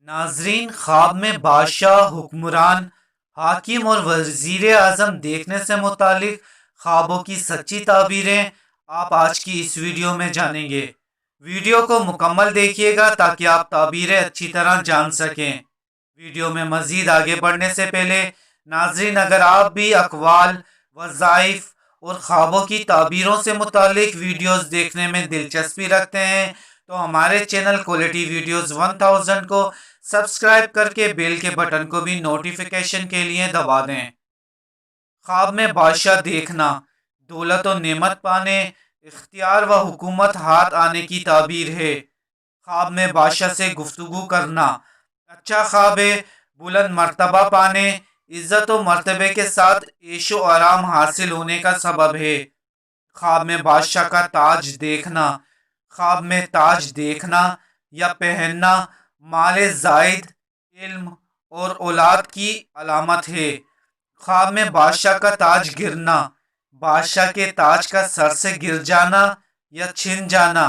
ناظرین، خواب میں بادشاہ، حکمران، حاکم اور وزیر اعظم دیکھنے سے متعلق خوابوں کی سچی تعبیریں آپ آج کی اس ویڈیو میں جانیں گے۔ ویڈیو کو مکمل دیکھیے گا تاکہ آپ تعبیریں اچھی طرح جان سکیں۔ ویڈیو میں مزید آگے بڑھنے سے پہلے ناظرین، اگر آپ بھی اقوال، وظائف اور خوابوں کی تعبیروں سے متعلق ویڈیوز دیکھنے میں دلچسپی رکھتے ہیں تو ہمارے چینل کوالٹی ویڈیوز 1000 کو سبسکرائب کر کے بیل کے بٹن کو بھی نوٹیفیکیشن کے لیے دبا دیں۔ خواب میں بادشاہ دیکھنا دولت و نعمت پانے، اختیار و حکومت ہاتھ آنے کی تعبیر ہے۔ خواب میں بادشاہ سے گفتگو کرنا اچھا خواب ہے، بلند مرتبہ پانے، عزت و مرتبے کے ساتھ عیش و آرام حاصل ہونے کا سبب ہے۔ خواب میں بادشاہ کا تاج دیکھنا، خواب میں تاج دیکھنا یا پہننا مال زائد، علم اور اولاد کی علامت ہے۔ خواب میں بادشاہ کا تاج گرنا، بادشاہ کے تاج کا سر سے گر جانا یا چھن جانا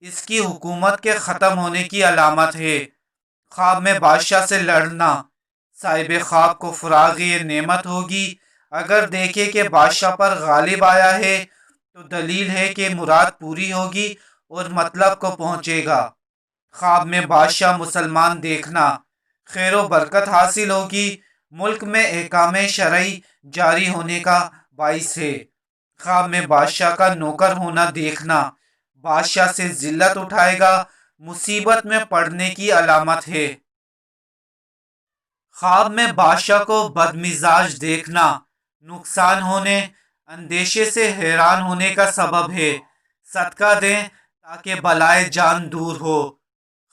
اس کی حکومت کے ختم ہونے کی علامت ہے۔ خواب میں بادشاہ سے لڑنا، صاحب خواب کو فراغ نعمت ہوگی۔ اگر دیکھے کہ بادشاہ پر غالب آیا ہے تو دلیل ہے کہ مراد پوری ہوگی اور مطلب کو پہنچے گا۔ خواب میں بادشاہ مسلمان دیکھنا، خیر و برکت حاصل ہوگی، ملک میں احکام شرعی جاری ہونے کا باعث ہے۔ خواب میں بادشاہ کا نوکر ہونا دیکھنا، بادشاہ سے ذلت اٹھائے گا، مصیبت میں پڑنے کی علامت ہے۔ خواب میں بادشاہ کو بدمزاج دیکھنا، نقصان ہونے، اندیشے سے حیران ہونے کا سبب ہے۔ صدقہ دیں تاکہ بلائے جان دور ہو۔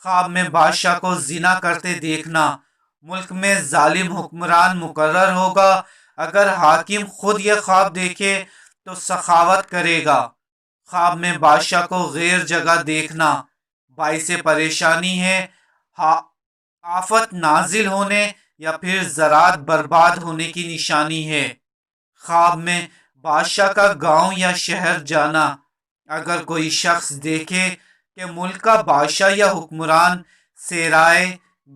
خواب میں بادشاہ کو زنا کرتے دیکھنا، ملک میں ظالم حکمران مقرر ہوگا۔ اگر حاکم خود یہ خواب دیکھے تو سخاوت کرے گا۔ خواب میں بادشاہ کو غیر جگہ دیکھنا باعث پریشانی ہے، آفت نازل ہونے یا پھر زراعت برباد ہونے کی نشانی ہے۔ خواب میں بادشاہ کا گاؤں یا شہر جانا، اگر کوئی شخص دیکھے کہ ملک کا بادشاہ یا حکمران سیرائے،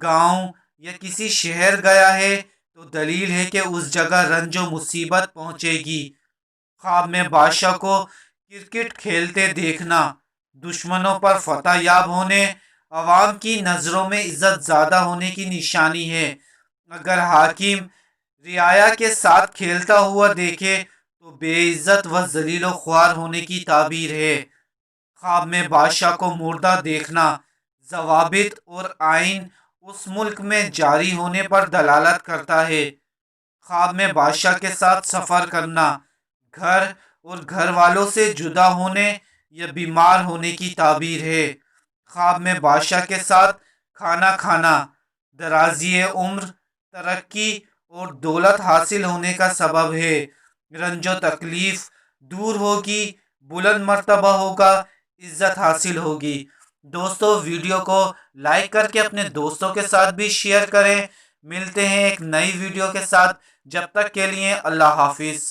گاؤں یا کسی شہر گیا ہے تو دلیل ہے کہ اس جگہ رنج و مصیبت پہنچے گی۔ خواب میں بادشاہ کو کرکٹ کھیلتے دیکھنا، دشمنوں پر فتح یاب ہونے، عوام کی نظروں میں عزت زیادہ ہونے کی نشانی ہے۔ اگر حاکم رعایا کے ساتھ کھیلتا ہوا دیکھے تو بے عزت و ذلیل و خوار ہونے کی تعبیر ہے۔ خواب میں بادشاہ کو مردہ دیکھنا، ضوابط اور آئین اس ملک میں جاری ہونے پر دلالت کرتا ہے۔ خواب میں بادشاہ کے ساتھ سفر کرنا، گھر اور گھر والوں سے جدا ہونے یا بیمار ہونے کی تعبیر ہے۔ خواب میں بادشاہ کے ساتھ کھانا کھانا درازی عمر، ترقی اور دولت حاصل ہونے کا سبب ہے۔ رنج و تکلیف دور ہوگی، بلند مرتبہ ہوگا، عزت حاصل ہوگی۔ دوستو، ویڈیو کو لائک کر کے اپنے دوستوں کے ساتھ بھی شیئر کریں۔ ملتے ہیں ایک نئی ویڈیو کے ساتھ، جب تک کے لیے اللہ حافظ۔